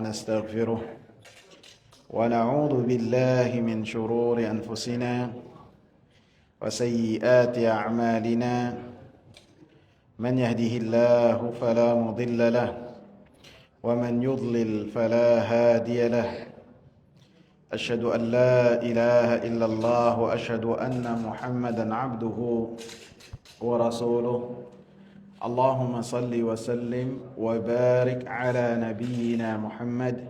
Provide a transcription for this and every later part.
ونستغفره ونعوذ بالله من شرور أنفسنا وسيئات أعمالنا من يهده الله فلا مضل له ومن يضلل فلا هادي له أشهد أن لا إله إلا الله وأشهد أن محمدا عبده ورسوله اللهم صل وسلم وبارك على نبينا محمد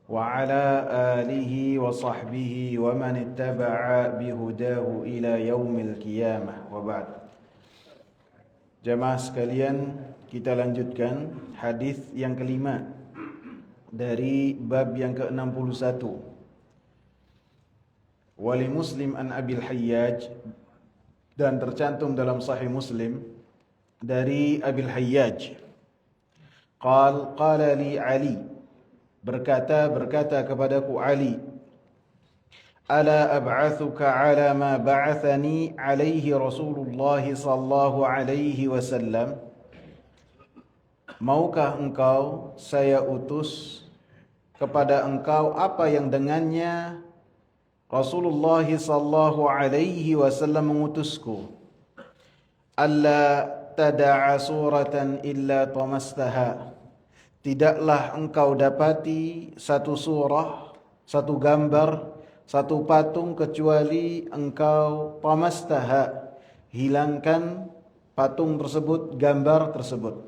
وعلى آله وصحبه ومن اتبع بهداه إلى يوم القيامة وبعد. Jamaah sekalian, kita lanjutkan hadis yang kelima dari bab yang ke-61. Wali Muslim an Abil Hayyaj, dan tercantum dalam Sahih Muslim dari Abil Hayyaj. Qala li Ali, berkata kepadaku Ali, ala ab'athuka ala ma ba'athani alaihi Rasulullah sallallahu alaihi wasallam, maukah engkau saya utus kepada engkau apa yang dengannya Rasulullah sallallahu alaihi wasallam mengutusku, alla tada'a suratan illa tamastaha, tidaklah engkau dapati satu surah, satu gambar, satu patung kecuali engkau tamastaha, hilangkan patung tersebut, gambar tersebut.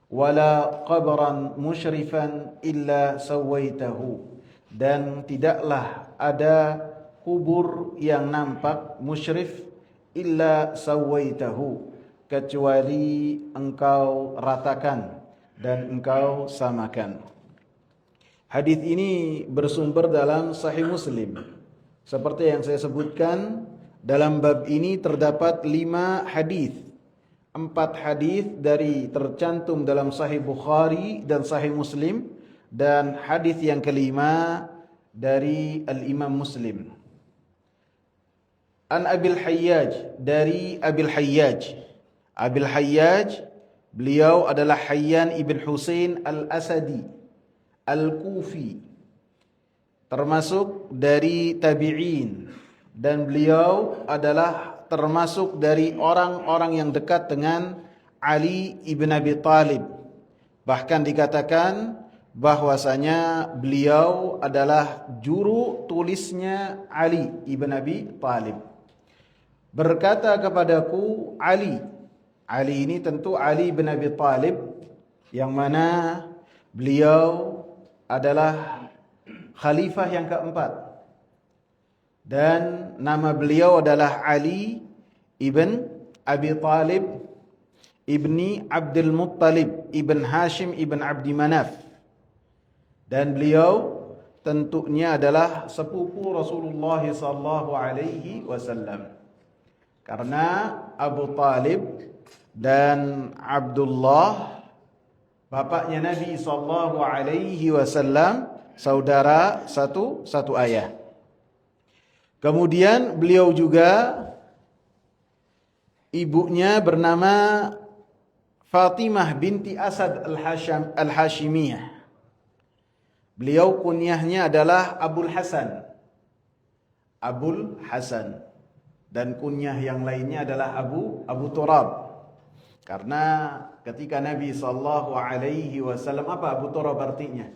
Wala qabran musyrifan illa sawaitahu, dan tidaklah ada kubur yang nampak musyrif illa sawaitahu, kecuali engkau ratakan dan engkau samakan. Hadis ini bersumber dalam Sahih Muslim. Seperti yang saya sebutkan, dalam bab ini terdapat 5 hadis. 4 hadis dari tercantum dalam Sahih Bukhari dan Sahih Muslim, dan hadis yang kelima dari Al-Imam Muslim. An Abil Hayyaj, dari Abil Hayyaj. Abil Hayyaj, beliau adalah Hayyan ibn Husain al-Asadi al-Kufi, termasuk dari tabi'in, dan beliau adalah termasuk dari orang-orang yang dekat dengan Ali ibn Abi Talib. Bahkan dikatakan bahwasanya beliau adalah juru tulisnya Ali ibn Abi Talib. Berkata kepadaku Ali ini tentu Ali bin Abi Talib, yang mana beliau adalah khalifah yang keempat, dan nama beliau adalah Ali ibn Abi Talib ibni Abdul Muttalib ibn Hashim ibn Abdi Manaf, dan beliau tentunya adalah sepupu Rasulullah sallallahu alaihi wasallam, karena Abu Talib dan Abdullah, bapaknya Nabi sallallahu alaihi wasallam, saudara satu ayah. Kemudian beliau juga ibunya bernama Fatimah binti Asad al-Hashimiyah. Beliau kunyahnya adalah Abul Hasan, dan kunyah yang lainnya adalah Abu Turab. Karena ketika Nabi sallallahu alaihi wasallam, apa Abu Turab artinya?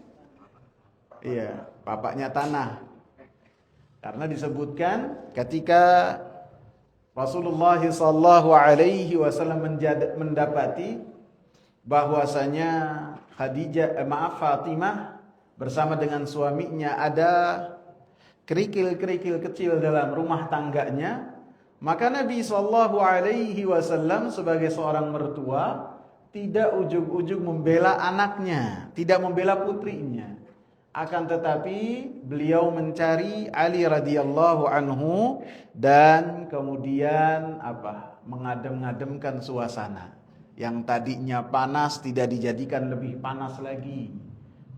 Iya, bapaknya tanah. Karena disebutkan ketika Rasulullah sallallahu alaihi wasallam mendapati bahwasanya Fatimah bersama dengan suaminya ada kerikil-kerikil kecil dalam rumah tangganya, maka Nabi sallallahu alaihi wasallam sebagai seorang mertua tidak ujug-ujug membela anaknya, tidak membela putrinya. Akan tetapi beliau mencari Ali radhiyallahu anhu, dan kemudian mengadem-ngademkan suasana. Yang tadinya panas tidak dijadikan lebih panas lagi.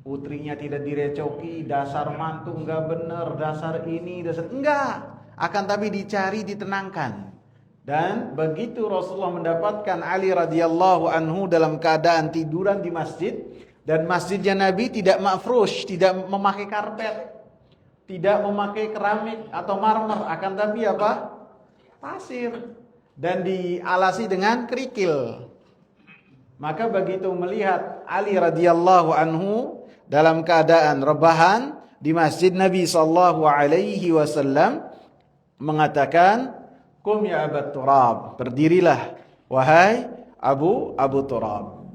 Putrinya tidak direcoki, dasar mantu enggak benar, dasar ini, dasar enggak. Akan tapi dicari, ditenangkan. Dan begitu Rasulullah mendapatkan Ali radhiyallahu anhu dalam keadaan tiduran di masjid, Dan masjidnya Nabi tidak mafrush, tidak memakai karpet, tidak memakai keramik atau marmer, akan tapi apa? Pasir. Dan dialasi dengan kerikil. Maka begitu melihat Ali radhiyallahu anhu dalam keadaan rebahan di masjid, Nabi sallallahu alaihi wasallam mengatakan, "Qum ya Abu Turab." Berdirilah wahai Abu Turab.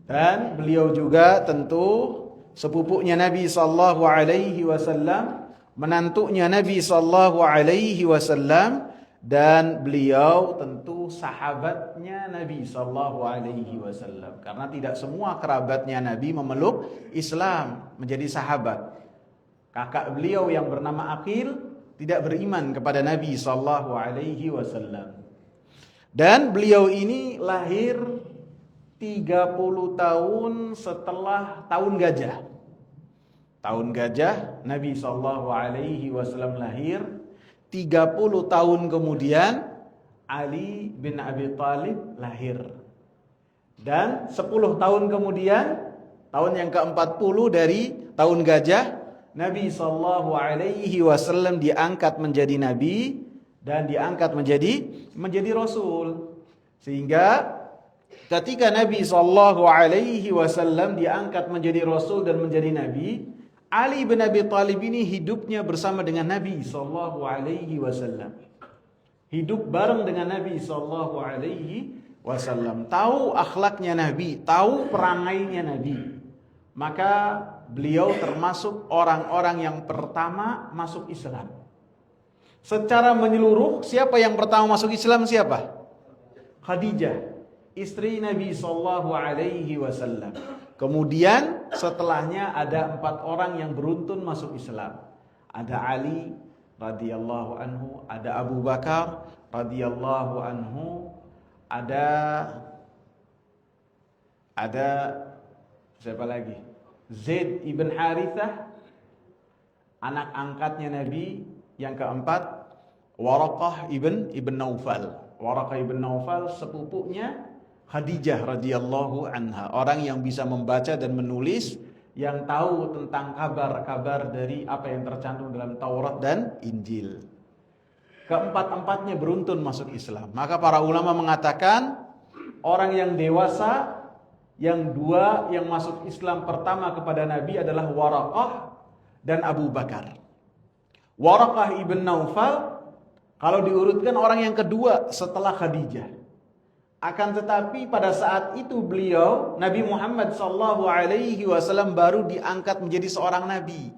Dan beliau juga tentu sepupunya Nabi sallallahu alaihi wasallam, menantunya Nabi sallallahu alaihi wasallam, dan beliau tentu sahabatnya Nabi sallallahu alaihi wasallam. Karena tidak semua kerabatnya Nabi memeluk Islam menjadi sahabat. Kakak beliau yang bernama Aqil tidak beriman kepada Nabi sallallahu alaihi wasallam. Dan beliau ini lahir 30 tahun setelah tahun gajah. Tahun gajah Nabi sallallahu alaihi wasallam lahir. 30 tahun kemudian Ali bin Abi Thalib lahir. Dan 10 tahun kemudian, tahun yang ke-40 dari tahun gajah, Nabi sallallahu alaihi wasallam diangkat menjadi nabi dan diangkat menjadi rasul. Sehingga ketika Nabi sallallahu alaihi wasallam diangkat menjadi rasul dan menjadi nabi, Ali bin Abi Thalib ini hidupnya bersama dengan Nabi sallallahu alaihi wasallam. Hidup bareng dengan Nabi sallallahu alaihi wasallam, tahu akhlaknya Nabi, tahu perangainya Nabi. Maka beliau termasuk orang-orang yang pertama masuk Islam. Secara menyeluruh, siapa yang pertama masuk Islam siapa? Khadijah, istri Nabi sallallahu alaihi wasallam. Kemudian setelahnya ada 4 orang yang beruntun masuk Islam. Ada Ali radhiyallahu anhu, ada Abu Bakar radhiyallahu anhu, ada siapa lagi? Zaid ibn Harithah, anak angkatnya Nabi. Yang keempat, Waraqah ibn Naufal. Waraqah ibn Naufal sepupunya Khadijah radhiyallahu anha, orang yang bisa membaca dan menulis, yang tahu tentang kabar-kabar dari apa yang tercantum dalam Taurat dan Injil. Keempat-empatnya beruntun masuk Islam. Maka para ulama mengatakan orang yang dewasa, yang dua yang masuk Islam pertama kepada Nabi adalah Waraqah dan Abu Bakar. Waraqah ibn Naufal kalau diurutkan orang yang kedua setelah Khadijah. Akan tetapi pada saat itu beliau, Nabi Muhammad sallallahu alaihi wasallam baru diangkat menjadi seorang nabi.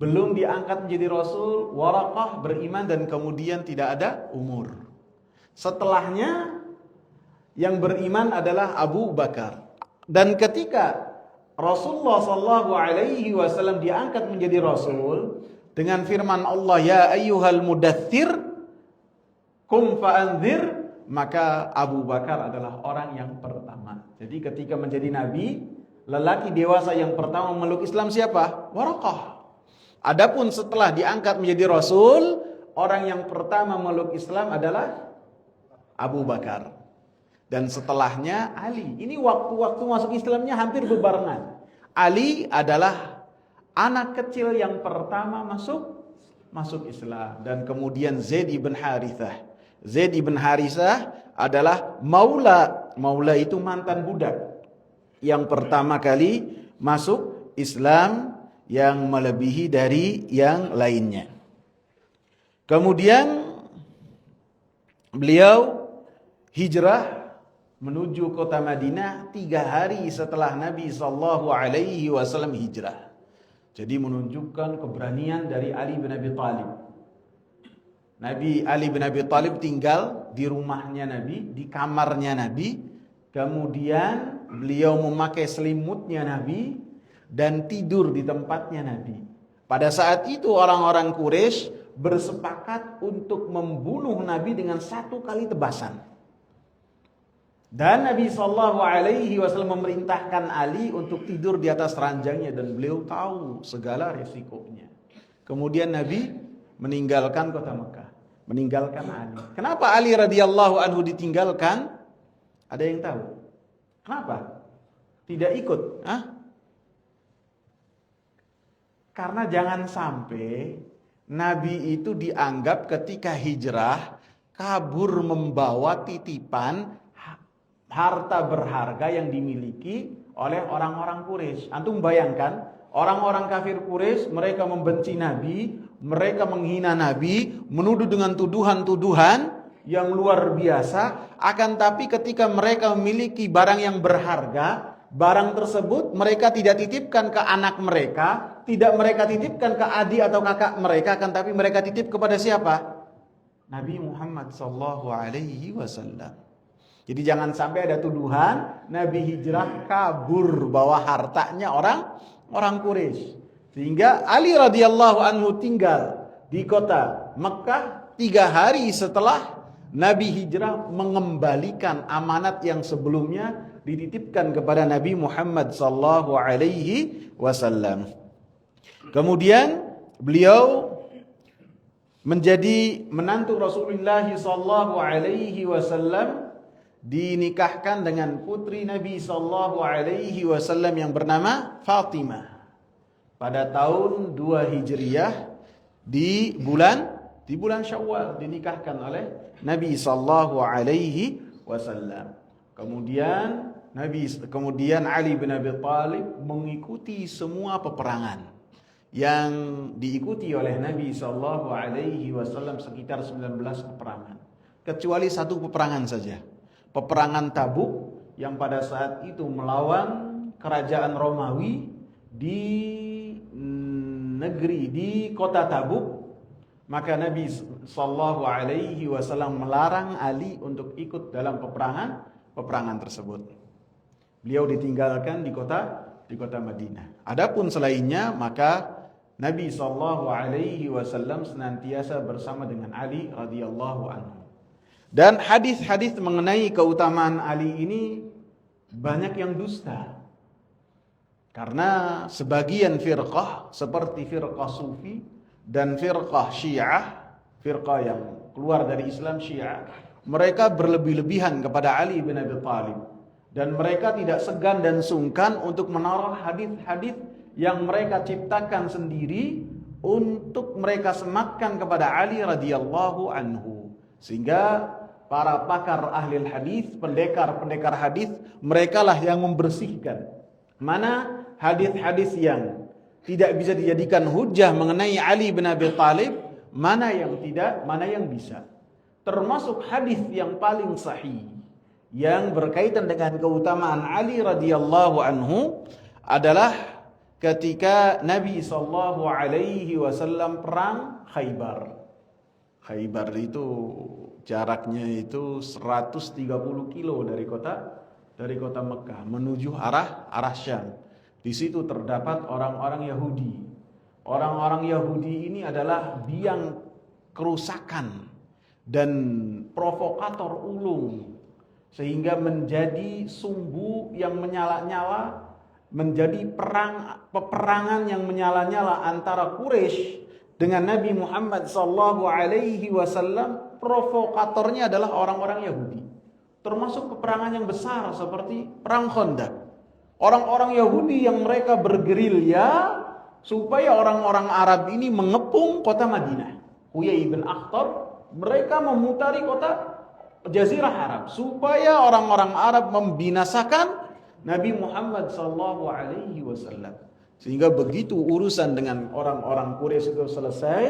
Belum diangkat menjadi rasul. Waraqah beriman dan kemudian tidak ada umur. Setelahnya yang beriman adalah Abu Bakar. Dan ketika Rasulullah sallallahu alaihi wasallam diangkat menjadi rasul dengan firman Allah, ya ayyuhal mudaththir qum fa'anzir, maka Abu Bakar adalah orang yang pertama. Jadi ketika menjadi nabi, lelaki dewasa yang pertama memeluk Islam siapa? Waraqah. Adapun setelah diangkat menjadi rasul, orang yang pertama memeluk Islam adalah Abu Bakar. Dan setelahnya Ali. Ini waktu-waktu masuk Islamnya hampir berbarengan. Ali adalah anak kecil yang pertama masuk Islam. Dan kemudian Zaid ibn Harithah. Zaid ibn Harithah adalah maula. Maula itu mantan budak yang pertama kali masuk Islam, yang melebihi dari yang lainnya. Kemudian beliau hijrah menuju kota Madinah 3 hari setelah Nabi sallallahu alaihi wasallam hijrah. Jadi menunjukkan keberanian dari Ali bin Abi Thalib. Nabi Ali bin Abi Thalib tinggal di rumahnya Nabi, di kamarnya Nabi. Kemudian beliau memakai selimutnya Nabi dan tidur di tempatnya Nabi. Pada saat itu orang-orang Quraisy bersepakat untuk membunuh Nabi dengan 1 kali tebasan. Dan Nabi sallallahu alaihi wasallam memerintahkan Ali untuk tidur di atas ranjangnya dan beliau tahu segala risikonya. Kemudian Nabi meninggalkan kota Mekah, meninggalkan Ali. Kenapa Ali radhiyallahu anhu ditinggalkan? Ada yang tahu? Kenapa? tidak ikut. Karena jangan sampai Nabi itu dianggap ketika hijrah kabur membawa titipan harta berharga yang dimiliki oleh orang-orang Quraisy. Antum bayangkan, orang-orang kafir Quraisy mereka membenci Nabi, mereka menghina Nabi, menuduh dengan tuduhan-tuduhan yang luar biasa. Akan tapi ketika mereka memiliki barang yang berharga, barang tersebut mereka tidak titipkan ke anak mereka, tidak mereka titipkan ke adik atau kakak mereka, akan tapi mereka titip kepada siapa? Nabi Muhammad sallallahu alaihi wasallam. Jadi jangan sampai ada tuduhan Nabi hijrah kabur bawa hartanya orang Quraisy. Sehingga Ali radhiyallahu anhu tinggal di kota Mekah 3 hari setelah Nabi hijrah mengembalikan amanat yang sebelumnya dititipkan kepada Nabi Muhammad sallallahu alaihi wasallam. Kemudian beliau menjadi menantu Rasulullah sallallahu alaihi wasallam, dinikahkan dengan putri Nabi sallallahu alaihi wasallam yang bernama Fatimah pada tahun 2 Hijriah di bulan Syawal dinikahkan oleh Nabi sallallahu alaihi wasallam. Kemudian Ali bin Abi Thalib mengikuti semua peperangan yang diikuti oleh Nabi sallallahu alaihi wasallam, sekitar 19 peperangan. Kecuali satu peperangan saja. Peperangan Tabuk yang pada saat itu melawan kerajaan Romawi di kota Tabuk. Maka Nabi sallallahu alaihi wasallam melarang Ali untuk ikut dalam peperangan tersebut. Beliau ditinggalkan di kota Madinah. Adapun selainnya maka Nabi sallallahu alaihi wasallam senantiasa bersama dengan Ali radhiyallahu anhu. Dan hadis-hadis mengenai keutamaan Ali ini banyak yang dusta. Karena sebagian firqah seperti firqah Sufi dan firqah Syiah, firqah yang keluar dari Islam Syiah, mereka berlebih-lebihan kepada Ali bin Abi Thalib, dan mereka tidak segan dan sungkan untuk menaruh hadis-hadis yang mereka ciptakan sendiri untuk mereka sematkan kepada Ali radhiyallahu anhu. Sehingga para pakar ahli hadis, pendekar hadis, merekalah yang membersihkan mana hadis-hadis yang tidak bisa dijadikan hujah mengenai Ali bin Abi Thalib, mana yang tidak, mana yang bisa. Termasuk hadis yang paling sahih yang berkaitan dengan keutamaan Ali radhiyallahu anhu adalah ketika Nabi sallallahu alaihi wasallam perang Khaybar. Khaybar itu jaraknya itu 130 kilo dari kota Mekah menuju arah Syam. Di situ terdapat orang-orang Yahudi. Orang-orang Yahudi ini adalah biang kerusakan dan provokator ulung, sehingga menjadi sumbu yang menyala-nyala, menjadi peperangan yang menyala-nyala antara Quraisy dengan Nabi Muhammad sallallahu alaihi wasallam. Provokatornya adalah orang-orang Yahudi. Termasuk peperangan yang besar seperti perang Khandaq. Orang-orang Yahudi yang mereka bergerilya supaya orang-orang Arab ini mengepung kota Madinah. Huyai bin Akhtar, mereka memutari kota Jazirah Arab supaya orang-orang Arab membinasakan Nabi Muhammad sallallahu alaihi wasallam. Sehingga begitu urusan dengan orang-orang Quraisy itu selesai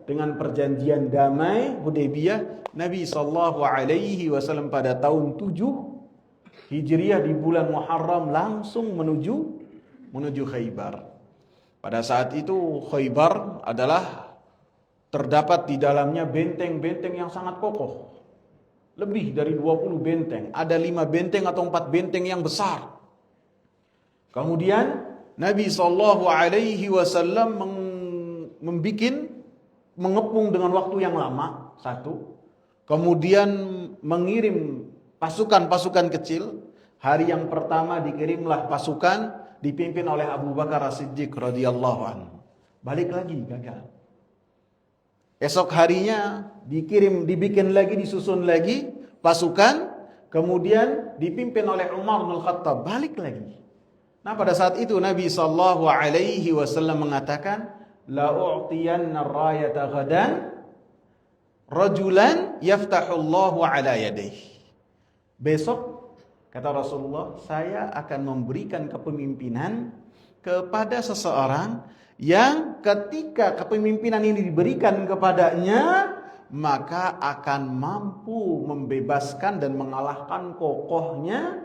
dengan perjanjian damai Hudaybiyah, Nabi sallallahu alaihi wasallam pada tahun 7 Hijriah di bulan Muharram langsung menuju Khaybar. Pada saat itu Khaybar adalah terdapat di dalamnya benteng-benteng yang sangat kokoh. Lebih dari 20 benteng, ada 5 benteng atau 4 benteng yang besar. Kemudian Nabi sallallahu alaihi wasallam mengepung dengan waktu yang lama, satu. Kemudian mengirim pasukan-pasukan kecil. Hari yang pertama dikirimlah pasukan dipimpin oleh Abu Bakar As-Siddiq radhiyallahu anhu. Balik lagi gagal. Esok harinya dibikin lagi, disusun lagi pasukan, kemudian dipimpin oleh Umar bin Khattab, balik lagi. Nah, pada saat itu Nabi sallallahu alaihi wasallam mengatakan, la u'tiyanna ar-rayata ghadan rajulan yaftahullahu ala yadayhi. Besok, kata Rasulullah, saya akan memberikan kepemimpinan kepada seseorang yang ketika kepemimpinan ini diberikan kepadanya, maka akan mampu membebaskan dan mengalahkan kokohnya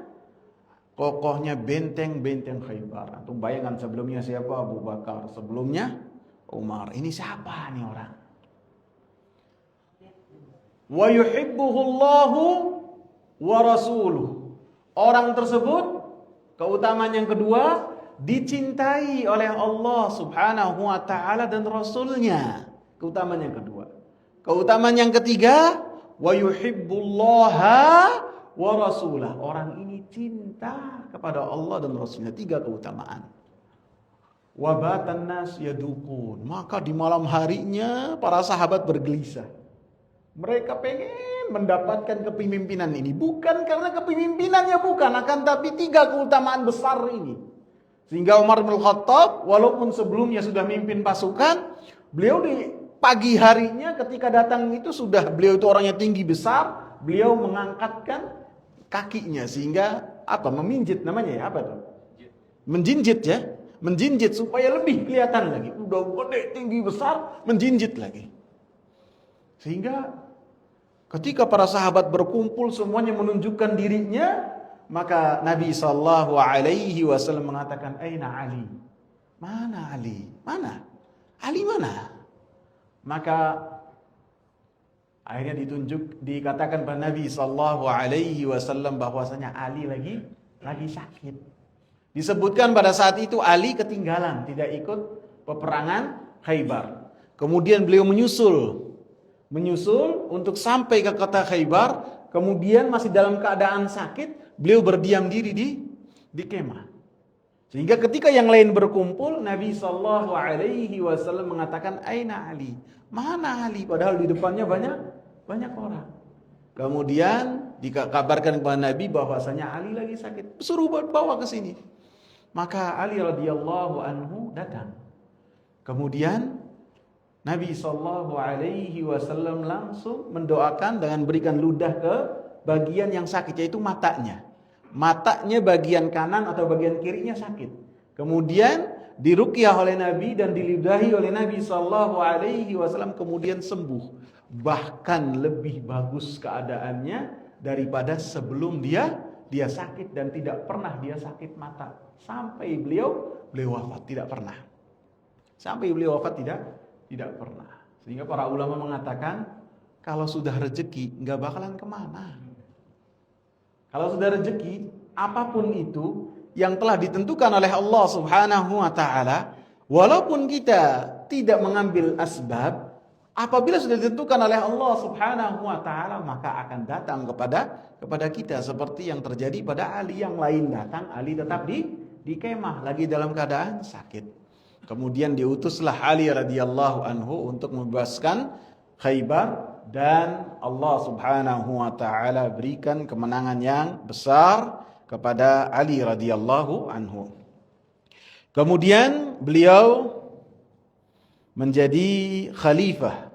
benteng-benteng Khaybar. Antum bayangkan sebelumnya siapa? Abu Bakar, sebelumnya Umar. Ini siapa nih orang? Wa yuhibbuhu Allahu wa rasuluh. Orang tersebut, keutamaan yang kedua, dicintai oleh Allah subhanahu wa ta'ala dan Rasulnya. Keutamaan yang kedua. Keutamaan yang ketiga, wa yuhibbullaha wa rasulah. Orang ini cinta kepada Allah dan Rasulnya. 3 keutamaan. Wa batan nas yadukun. Maka di malam harinya para sahabat bergelisah. Mereka pengen mendapatkan kepemimpinan ini. Bukan karena kepemimpinannya bukan, akan tapi 3 keutamaan besar ini. Sehingga Umar bin Khattab, walaupun sebelumnya sudah mimpin pasukan, beliau di pagi harinya ketika datang itu sudah, beliau itu orangnya tinggi besar, beliau mengangkatkan kakinya sehingga meminjit namanya ya, apa tuh? Menjinjit ya, menjinjit supaya lebih kelihatan lagi. Udah gede, tinggi besar, menjinjit lagi. Sehingga ketika para sahabat berkumpul semuanya menunjukkan dirinya, maka Nabi sallallahu alaihi wasallam mengatakan, "Aina Ali?" Mana Ali? Mana? Ali mana? Maka akhirnya dikatakan pada Nabi sallallahu alaihi wasallam bahwasanya Ali lagi sakit. Disebutkan pada saat itu Ali ketinggalan, tidak ikut peperangan Khaybar. Kemudian beliau menyusul untuk sampai ke kota Khaybar. Kemudian masih dalam keadaan sakit, beliau berdiam diri di kemah. Sehingga ketika yang lain berkumpul, Nabi sallallahu alaihi wasallam mengatakan, "Aina Ali?" Mana Ali? Padahal di depannya banyak orang. Kemudian dikabarkan kepada Nabi bahwasanya Ali lagi sakit. Suruh bawa ke sini. Maka Ali radhiyallahu anhu datang. Kemudian Nabi sallallahu alaihi wasallam langsung mendoakan dengan berikan ludah ke bagian yang sakit, yaitu matanya. Matanya bagian kanan atau bagian kirinya sakit. Kemudian diruqyah oleh Nabi dan diludahi oleh Nabi sallallahu alaihi wasallam, kemudian sembuh. Bahkan lebih bagus keadaannya daripada sebelum dia sakit, dan tidak pernah dia sakit mata sampai beliau wafat, tidak pernah. Sampai beliau wafat tidak pernah. Sehingga para ulama mengatakan, kalau sudah rezeki nggak bakalan kemana. Kalau sudah rezeki, apapun itu yang telah ditentukan oleh Allah subhanahu wa ta'ala, walaupun kita tidak mengambil asbab, apabila sudah ditentukan oleh Allah subhanahu wa ta'ala, maka akan datang kepada kita. Seperti yang terjadi pada Ali. Yang lain datang, Ali tetap di kemah, lagi dalam keadaan sakit. Kemudian diutuslah Ali radhiyallahu anhu untuk membebaskan Khaybar, dan Allah subhanahu wa ta'ala berikan kemenangan yang besar kepada Ali radhiyallahu anhu. Kemudian beliau menjadi khalifah,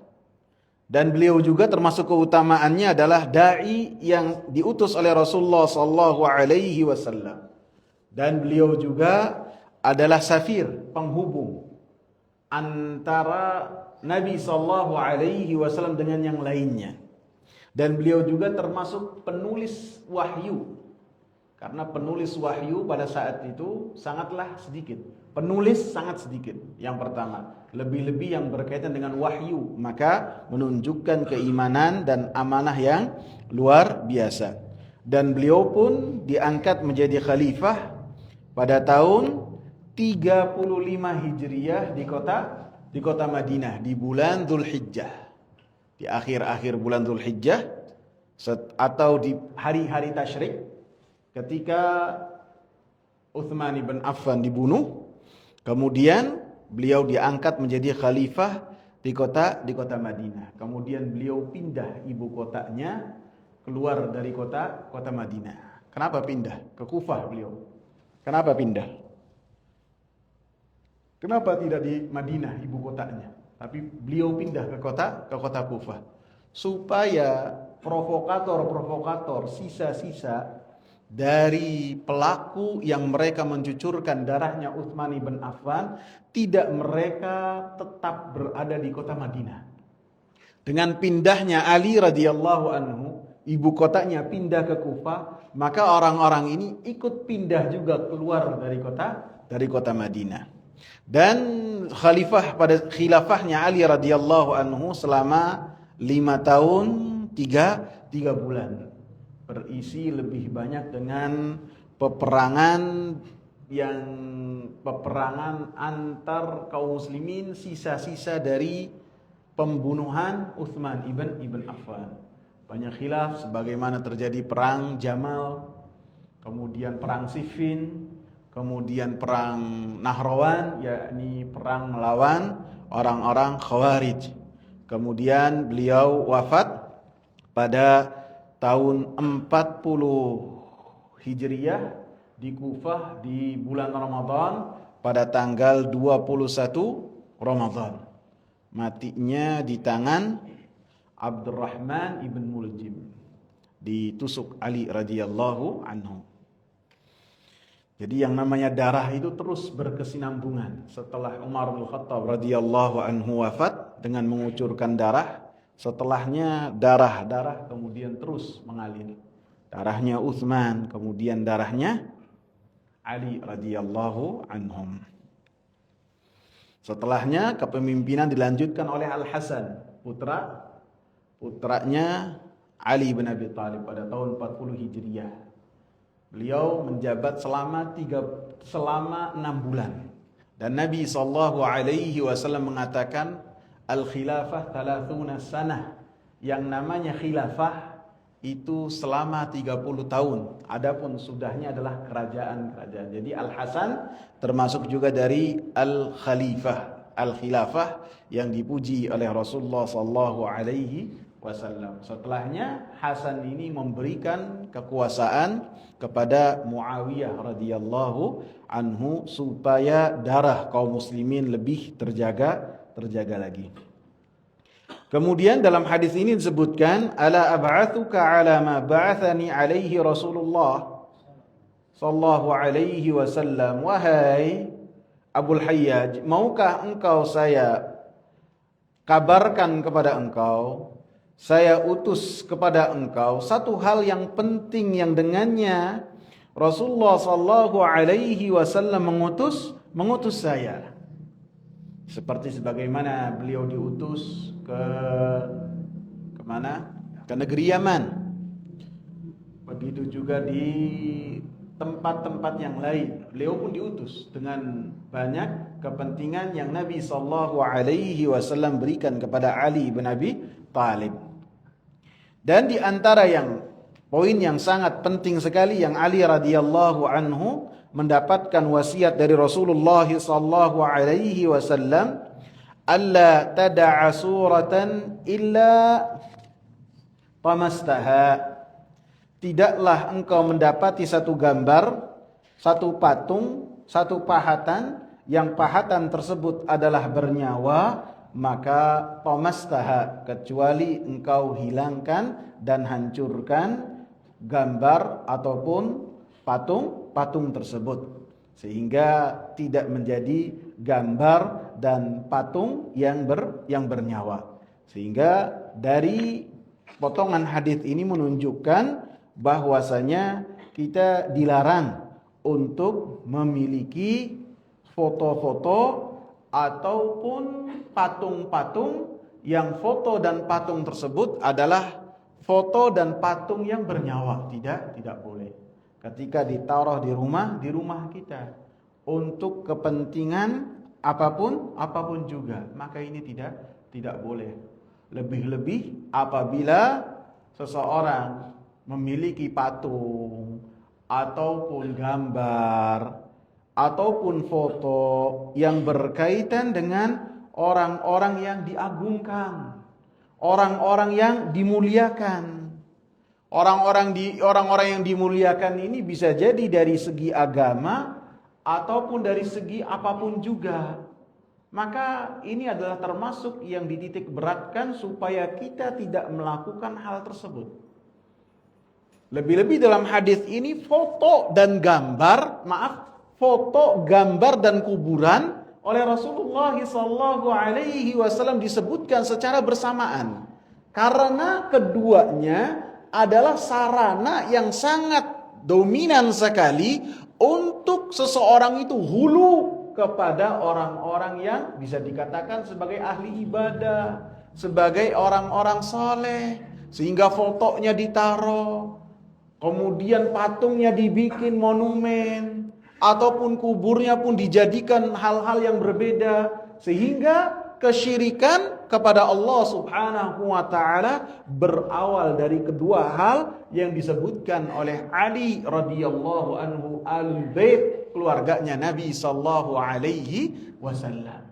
dan beliau juga termasuk keutamaannya adalah dai yang diutus oleh Rasulullah sallallahu alaihi wasallam, dan beliau juga adalah safir, penghubung antara Nabi sallallahu alaihi wasallam dengan yang lainnya. Dan beliau juga termasuk penulis wahyu. Karena penulis wahyu pada saat itu sangatlah sedikit. Penulis sangat sedikit. Yang pertama, lebih-lebih yang berkaitan dengan wahyu, maka menunjukkan keimanan dan amanah yang luar biasa. Dan beliau pun diangkat menjadi khalifah pada tahun 35 Hijriah di kota Madinah, di bulan Dzulhijjah. Di akhir-akhir bulan Dzulhijjah atau di hari-hari tasyrik, ketika Utsman bin Affan dibunuh, kemudian beliau diangkat menjadi khalifah di kota Madinah. Kemudian beliau pindah ibu kotanya keluar dari kota Madinah. Kenapa pindah? Ke Kufah beliau. Kenapa pindah? Kenapa tidak di Madinah ibu kotanya? Tapi beliau pindah ke kota Kufah. Supaya provokator-provokator, sisa-sisa dari pelaku yang mereka mencucurkan darahnya Utsman ibn Affan, tidak mereka tetap berada di kota Madinah. Dengan pindahnya Ali radhiyallahu anhu, ibu kotanya pindah ke Kufah, maka orang-orang ini ikut pindah juga keluar dari kota Madinah. Dan pada khilafahnya Ali radhiyallahu anhu selama 5 tahun 3 bulan, berisi lebih banyak dengan peperangan antar kaum muslimin, sisa-sisa dari pembunuhan Utsman ibn Affan. Banyak khilaf sebagaimana terjadi perang Jamal, kemudian perang Siffin, kemudian perang Nahrawan, yakni perang melawan orang-orang Khawarij. Kemudian beliau wafat pada tahun 40 Hijriah di Kufah di bulan Ramadan pada tanggal 21 Ramadan. Matinya di tangan Abdurrahman ibn Muljim, ditusuk Ali radhiyallahu anhu. Jadi yang namanya darah itu terus berkesinambungan. Setelah Umar bin Khattab radhiyallahu anhu wafat dengan mengucurkan darah, setelahnya darah kemudian terus mengalir. Darahnya Utsman, kemudian darahnya Ali radhiyallahu anhum. Setelahnya kepemimpinan dilanjutkan oleh Al-Hasan, putranya Ali bin Abi Thalib pada tahun 40 Hijriah. Beliau menjabat selama 6 bulan. Dan Nabi SAW mengatakan al-khilafah 30 sanah. Yang namanya khilafah itu selama 30 tahun. Adapun sudahnya adalah kerajaan-kerajaan. Jadi Al-Hasan termasuk juga dari al-khalifah, al-khilafah yang dipuji oleh Rasulullah SAW. Setelahnya Hasan ini memberikan kekuasaan kepada Muawiyah radhiyallahu anhu supaya darah kaum muslimin lebih terjaga lagi. Kemudian dalam hadis ini disebutkan, ala ab'atsuka ala ma ba'athani alaihi Rasulullah sallallahu alaihi wasallam, wahai Abul Hayyaj, maukah engkau saya kabarkan kepada engkau, saya utus kepada engkau satu hal yang penting yang dengannya Rasulullah sallallahu alaihi wasallam mengutus saya. Seperti sebagaimana beliau diutus ke mana? Ke negeri Yaman. Begitu juga di tempat-tempat yang lain. Beliau pun diutus dengan banyak kepentingan yang Nabi sallallahu alaihi wasallam berikan kepada Ali bin Abi Thalib. Dan di antara poin yang sangat penting sekali yang Ali radhiyallahu anhu mendapatkan wasiat dari Rasulullah sallallahu alaihi wasallam, alla tad'a suratan illa tamastaha. Tidaklah engkau mendapati satu gambar, satu patung, satu pahatan yang pahatan tersebut adalah bernyawa, maka tamastaha, kecuali engkau hilangkan dan hancurkan gambar ataupun patung tersebut, sehingga tidak menjadi gambar dan patung yang bernyawa. Sehingga dari potongan hadis ini menunjukkan bahwasanya kita dilarang untuk memiliki foto-foto ataupun patung-patung yang foto dan patung tersebut adalah foto dan patung yang bernyawa. Tidak boleh. Ketika ditaruh di rumah kita untuk kepentingan apapun juga, maka ini tidak boleh. Lebih-lebih apabila seseorang memiliki patung ataupun gambar ataupun foto yang berkaitan dengan orang-orang yang diagungkan, orang-orang yang dimuliakan. Orang-orang yang dimuliakan ini bisa jadi dari segi agama ataupun dari segi apapun juga. maka ini adalah termasuk yang dititik beratkan supaya kita tidak melakukan hal tersebut. Lebih-lebih dalam hadis ini foto gambar dan kuburan oleh Rasulullah SAW disebutkan secara bersamaan. Karena keduanya adalah sarana yang sangat dominan sekali untuk seseorang itu hulu kepada orang-orang yang bisa dikatakan sebagai ahli ibadah, sebagai orang-orang soleh, sehingga fotonya ditaruh, kemudian patungnya dibikin monumen, ataupun kuburnya pun dijadikan hal-hal yang berbeda, sehingga kesyirikan kepada Allah Subhanahu wa taala berawal dari kedua hal yang disebutkan oleh Ali radhiyallahu anhu, al-bait, keluarganya Nabi sallallahu alaihi wasallam.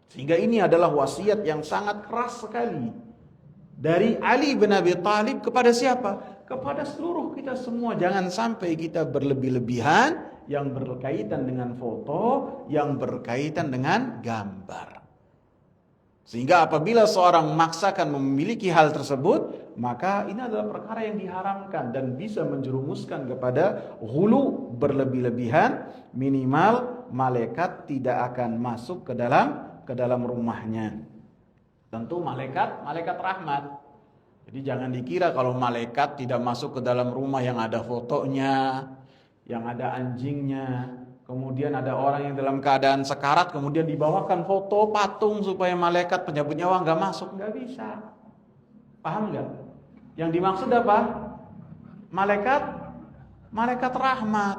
Sehingga ini adalah wasiat yang sangat keras sekali dari Ali bin Abi Thalib kepada siapa? Kepada seluruh kita semua. Jangan sampai kita berlebih-lebihan yang berkaitan dengan foto, yang berkaitan dengan gambar. Sehingga apabila seorang memaksakan memiliki hal tersebut, maka ini adalah perkara yang diharamkan dan bisa menjerumuskan kepada ghulu, berlebih-lebihan. Minimal malaikat tidak akan masuk ke dalam rumahnya. Tentu malaikat rahmat. Jadi jangan dikira kalau malaikat tidak masuk ke dalam rumah yang ada fotonya, yang ada anjingnya, kemudian ada orang yang dalam keadaan sekarat, kemudian dibawakan foto patung supaya malaikat penyabut nyawa nggak masuk, nggak bisa. Paham nggak? Yang dimaksud apa? Malaikat rahmat.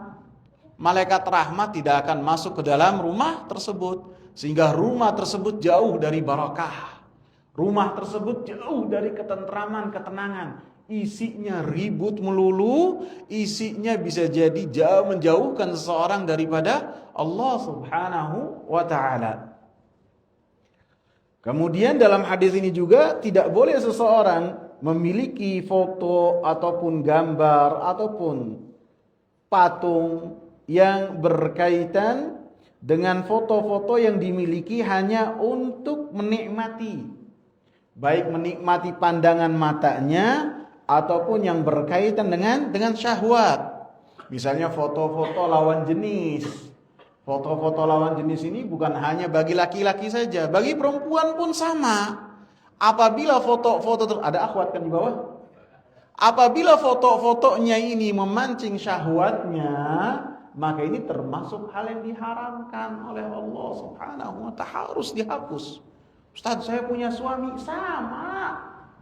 Malaikat rahmat tidak akan masuk ke dalam rumah tersebut, sehingga rumah tersebut jauh dari barakah. Rumah tersebut jauh dari ketentraman, ketenangan. Isinya ribut melulu, isinya bisa jadi jauh menjauhkan seseorang daripada Allah Subhanahu wa taala. Kemudian dalam hadis ini juga tidak boleh seseorang memiliki foto ataupun gambar ataupun patung yang berkaitan dengan foto-foto yang dimiliki hanya untuk menikmati, baik menikmati pandangan matanya ataupun yang berkaitan dengan syahwat. Misalnya foto-foto lawan jenis. Foto-foto lawan jenis ini bukan hanya bagi laki-laki saja, bagi perempuan pun sama. Apabila foto-foto ada akhwat kan di bawah? Apabila foto-fotonya ini memancing syahwatnya, maka ini termasuk hal yang diharamkan oleh Allah Subhanahu wa taala, harus dihapus. Ustaz, saya punya suami, sama.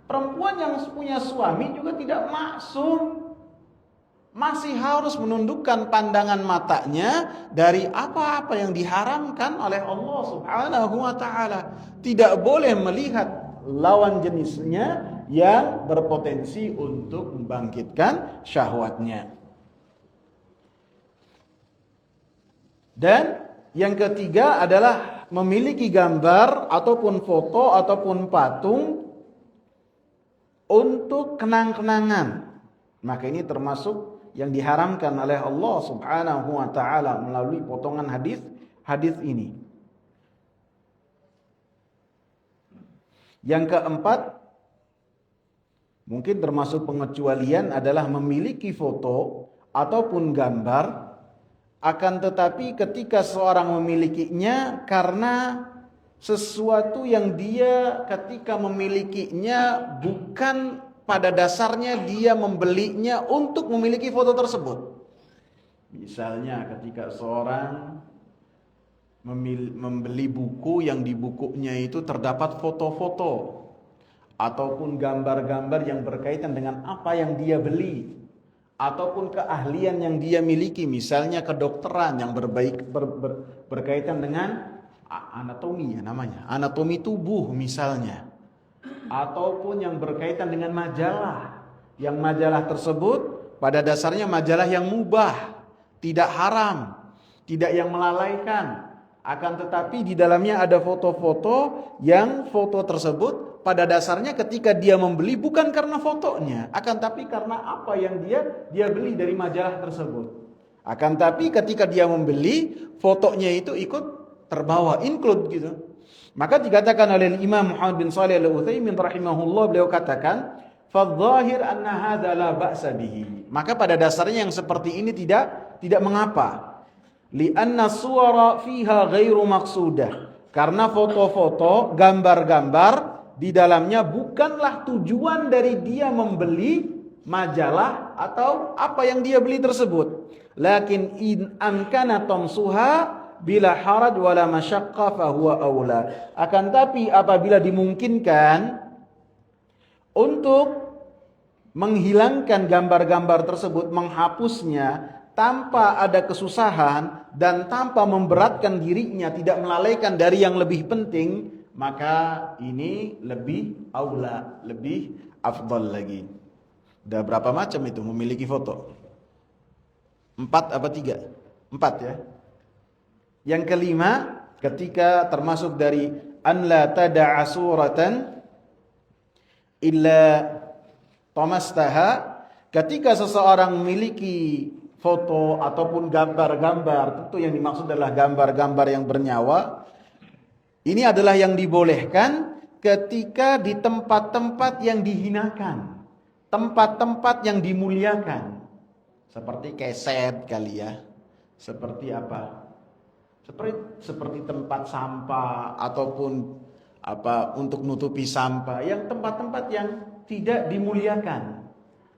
Perempuan yang punya suami juga tidak maksum. Masih harus menundukkan pandangan matanya dari apa-apa yang diharamkan oleh Allah Subhanahu wa taala. Tidak boleh melihat lawan jenisnya yang berpotensi untuk membangkitkan syahwatnya. Dan yang ketiga adalah memiliki gambar ataupun foto ataupun patung untuk kenang-kenangan. Maka ini termasuk yang diharamkan oleh Allah Subhanahu wa taala melalui potongan hadis ini. Yang keempat, mungkin termasuk pengecualian adalah memiliki foto ataupun gambar, akan tetapi ketika seorang memilikinya karena sesuatu yang dia ketika memilikinya bukan pada dasarnya dia membelinya untuk memiliki foto tersebut. Misalnya ketika seorang membeli buku yang di bukunya itu terdapat foto-foto ataupun gambar-gambar yang berkaitan dengan apa yang dia beli ataupun keahlian yang dia miliki, misalnya kedokteran yang berkaitan dengan anatomi ya namanya, anatomi tubuh misalnya, ataupun yang berkaitan dengan majalah, yang majalah tersebut pada dasarnya majalah yang mubah, tidak haram, tidak yang melalaikan, akan tetapi di dalamnya ada foto-foto yang foto tersebut pada dasarnya ketika dia membeli bukan karena fotonya, akan tapi karena apa yang dia beli dari majalah tersebut. Akan tapi ketika dia membeli, fotonya itu ikut terbawa, include gitu. Maka dikatakan oleh Imam Muhammad bin Shalih Al-Utsaimin rahimahullah, beliau katakan, "Fadh-dhahir anna hadza la ba'sa bihi." Maka pada dasarnya yang seperti ini tidak mengapa. Li'anna suwara fiha ghairu maqsudah. Karena foto-foto, gambar-gambar di dalamnya bukanlah tujuan dari dia membeli majalah atau apa yang dia beli tersebut. Lakin in amkana tamsuha bila haraj wala masyaqqa fahuwa aula. Akan tapi apabila dimungkinkan untuk menghilangkan gambar-gambar tersebut, menghapusnya tanpa ada kesusahan dan tanpa memberatkan dirinya, tidak melalaikan dari yang lebih penting, maka ini lebih aula, lebih afdal lagi. Udah berapa macam itu memiliki foto? 4 apa 3? 4 ya. Yang kelima, ketika termasuk dari an la tada'a suratan illa tamastaha, ketika seseorang memiliki foto ataupun gambar-gambar, tentu yang dimaksud adalah gambar-gambar yang bernyawa. Ini adalah yang dibolehkan ketika di tempat-tempat yang dihinakan, tempat-tempat yang dimuliakan. Seperti keset kali ya. Seperti apa? Seperti tempat sampah ataupun apa untuk nutupi sampah, yang tempat-tempat yang tidak dimuliakan.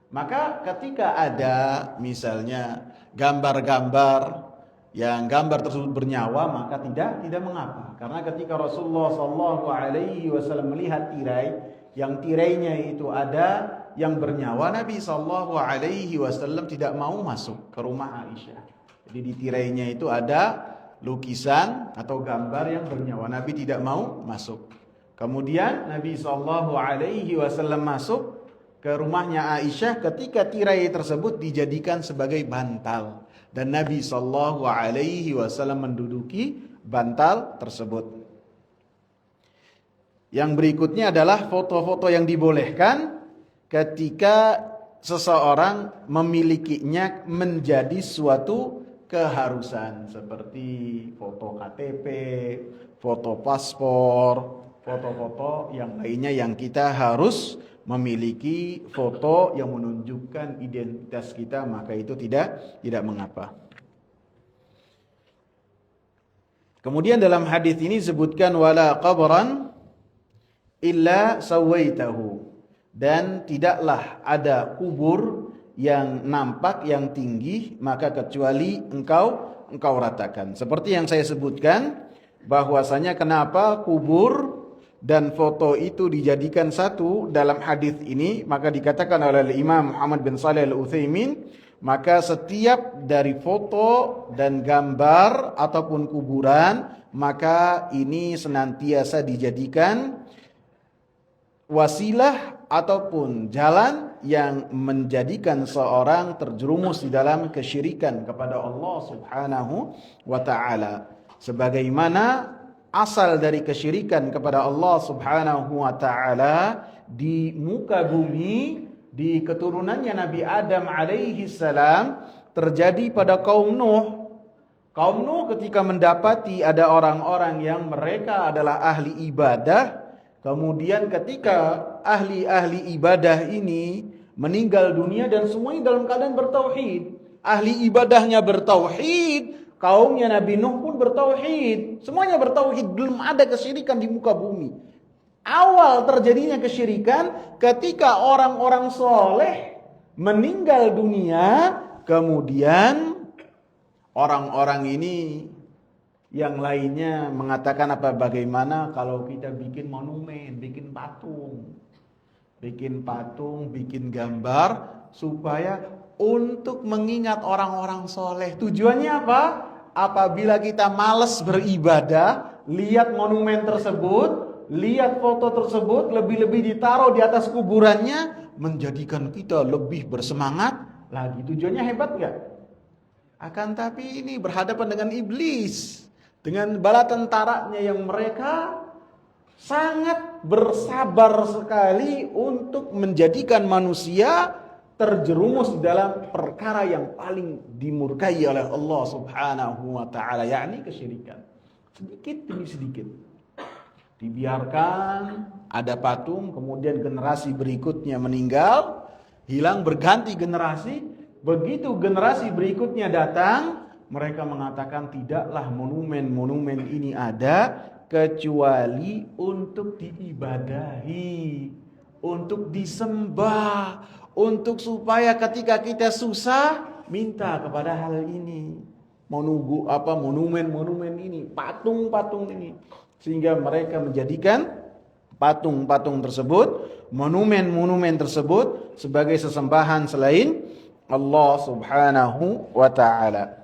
Maka ketika ada misalnya gambar-gambar yang gambar tersebut bernyawa, maka tidak mengapa. Karena ketika Rasulullah SAW melihat tirai, yang tirainya itu ada yang bernyawa, Nabi SAW tidak mau masuk ke rumah Aisyah. Jadi di tirainya itu ada lukisan atau gambar yang bernyawa, Nabi tidak mau masuk. Kemudian Nabi SAW masuk ke rumahnya Aisyah ketika tirai tersebut dijadikan sebagai bantal, dan Nabi SAW menduduki bantal tersebut. Yang berikutnya adalah foto-foto yang dibolehkan ketika seseorang memilikinya menjadi suatu keharusan, seperti foto KTP, foto paspor, foto-foto yang lainnya yang kita harus memiliki foto yang menunjukkan identitas kita, maka itu tidak mengapa. Kemudian dalam hadis ini disebutkan wala qabran illa sawaitahu, dan tidaklah ada kubur yang nampak yang tinggi maka kecuali engkau ratakan. Seperti yang saya sebutkan bahwasanya kenapa kubur dan foto itu dijadikan satu dalam hadis ini, maka dikatakan oleh Imam Muhammad bin Shalih Al-Utsaimin, maka setiap dari foto dan gambar ataupun kuburan, maka ini senantiasa dijadikan wasilah ataupun jalan yang menjadikan seorang terjerumus di dalam kesyirikan kepada Allah Subhanahu wa taala. Sebagaimana asal dari kesyirikan kepada Allah Subhanahu wa taala di muka bumi, di keturunannya Nabi Adam alaihi salam, terjadi pada kaum Nuh. Kaum Nuh ketika mendapati ada orang-orang yang mereka adalah ahli ibadah, kemudian ketika ahli-ahli ibadah ini meninggal dunia dan semuanya dalam keadaan bertauhid, ahli ibadahnya bertauhid, kaumnya Nabi Nuh pun bertauhid, semuanya bertauhid, belum ada kesyirikan di muka bumi. Awal terjadinya kesyirikan ketika orang-orang soleh meninggal dunia, kemudian orang-orang ini yang lainnya mengatakan bagaimana kalau kita bikin monumen, bikin patung, bikin gambar supaya untuk mengingat orang-orang soleh. Tujuannya apa? Apabila kita malas beribadah, lihat monumen tersebut, lihat foto tersebut, lebih-lebih ditaruh di atas kuburannya, menjadikan kita lebih bersemangat lagi. Tujuannya hebat gak? Akan tapi ini berhadapan dengan iblis, dengan bala tentaranya yang mereka sangat bersabar sekali untuk menjadikan manusia terjerumus dalam perkara yang paling dimurkai oleh Allah Subhanahu wa taala, yakni kesyirikan. sedikit demi sedikit. Dibiarkan ada patung, kemudian generasi berikutnya meninggal, hilang, berganti generasi. Begitu generasi berikutnya datang, mereka mengatakan tidaklah monumen-monumen ini ada kecuali untuk diibadahi, untuk disembah, untuk supaya ketika kita susah minta kepada hal ini. Mau nunggu apa monumen-monumen ini, patung-patung ini, sehingga mereka menjadikan patung-patung tersebut, monumen-monumen tersebut sebagai sesembahan selain Allah Subhanahu wa taala.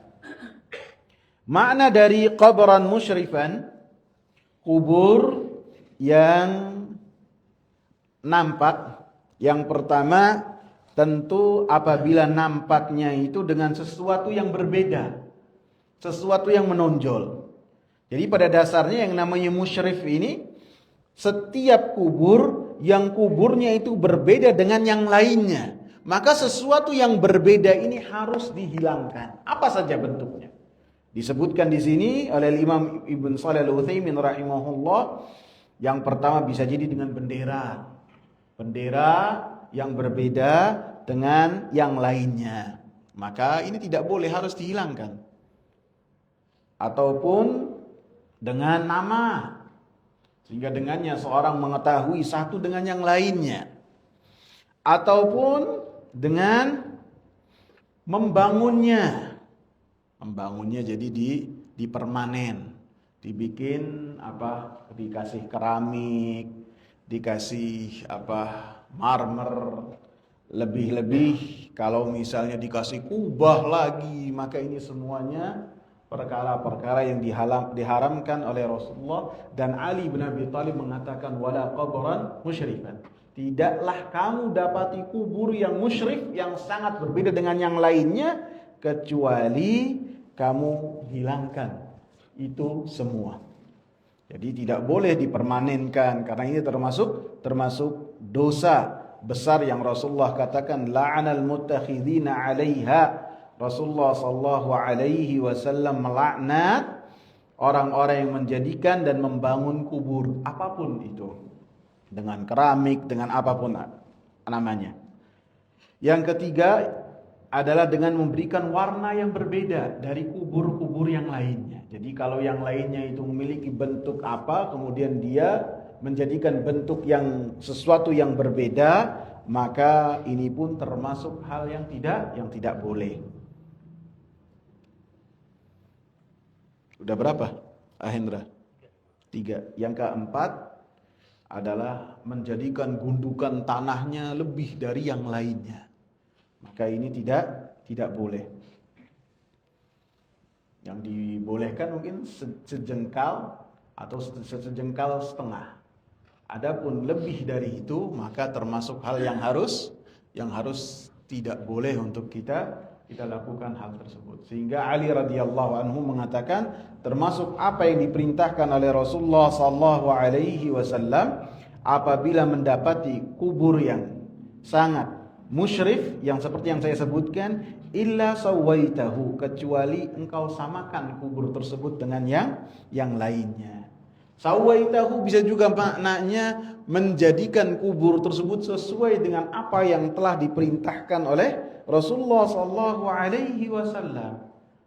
Makna dari qabran musyrifan, kubur yang nampak. Yang pertama, tentu apabila nampaknya itu dengan sesuatu yang berbeda, sesuatu yang menonjol. Jadi pada dasarnya yang namanya musyrif ini, setiap kubur yang kuburnya itu berbeda dengan yang lainnya, maka sesuatu yang berbeda ini harus dihilangkan. Apa saja bentuknya? Disebutkan di sini oleh Imam Ibn Shalih Al-Utsaimin rahimahullah. Yang pertama bisa jadi dengan bendera. Bendera yang berbeda dengan yang lainnya, maka ini tidak boleh, harus dihilangkan. Ataupun dengan nama, sehingga dengannya seorang mengetahui satu dengan yang lainnya. Ataupun dengan membangunnya. Membangunnya jadi dipermanen, dibikin dikasih keramik, dikasih marmer, lebih-lebih kalau misalnya dikasih kubah lagi, maka ini semuanya perkara-perkara yang diharamkan oleh Rasulullah. Dan Ali bin Abi Thalib mengatakan wala qabran musyrifan, tidaklah kamu dapati kubur yang musyrif, yang sangat berbeda dengan yang lainnya, kecuali kamu hilangkan itu semua. Jadi tidak boleh dipermanenkan, karena ini termasuk dosa besar yang Rasulullah katakan la'anal muttakhidina 'alaiha. Rasulullah sallallahu alaihi wasallam melaknat orang-orang yang menjadikan dan membangun kubur apapun itu, dengan keramik, dengan apapun namanya. Yang ketiga adalah dengan memberikan warna yang berbeda dari kubur-kubur yang lainnya. Jadi kalau yang lainnya itu memiliki bentuk apa, kemudian dia menjadikan bentuk yang sesuatu yang berbeda, maka ini pun termasuk hal yang tidak boleh. Udah berapa, Ahendra? 3. Yang keempat adalah menjadikan gundukan tanahnya lebih dari yang lainnya. Maka ini tidak boleh. Yang dibolehkan mungkin sejengkal atau sejengkal setengah. Adapun lebih dari itu, maka termasuk hal yang harus tidak boleh untuk kita lakukan hal tersebut. Sehingga Ali radhiyallahu anhu mengatakan termasuk apa yang diperintahkan oleh Rasulullah sallallahu alaihi wasallam apabila mendapati kubur yang sangat musyrif, yang seperti yang saya sebutkan, illa sawaitahu, kecuali engkau samakan kubur tersebut dengan yang lainnya. Sawaitahu bisa juga maknanya menjadikan kubur tersebut sesuai dengan apa yang telah diperintahkan oleh Rasulullah sallallahu alaihi wasallam.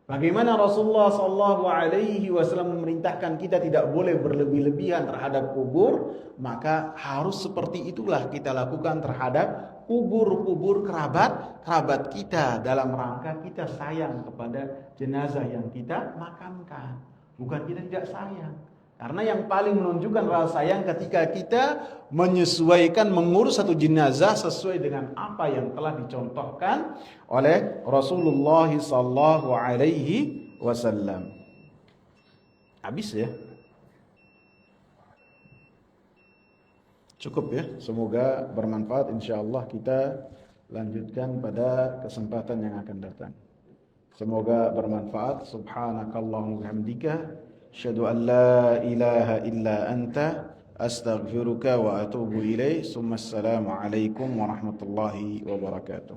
Bagaimana Rasulullah sallallahu alaihi wasallam memerintahkan kita tidak boleh berlebih-lebihan terhadap kubur, maka harus seperti itulah kita lakukan terhadap kubur-kubur kerabat kita, dalam rangka kita sayang kepada jenazah yang kita makamkan. Bukan kita tidak sayang. Karena yang paling menunjukkan rasa sayang ketika kita menyesuaikan mengurus satu jenazah sesuai dengan apa yang telah dicontohkan oleh Rasulullah sallallahu alaihi wasallam. Habis ya? Cukup ya? Semoga bermanfaat. Insyaallah kita lanjutkan pada kesempatan yang akan datang. Semoga bermanfaat. Subhanakallahumma wa bihamdika asyhadu an la ilaha illa anta astaghfiruka wa atubu ilaik. Assalamu alaikum warahmatullahi wabarakatuh.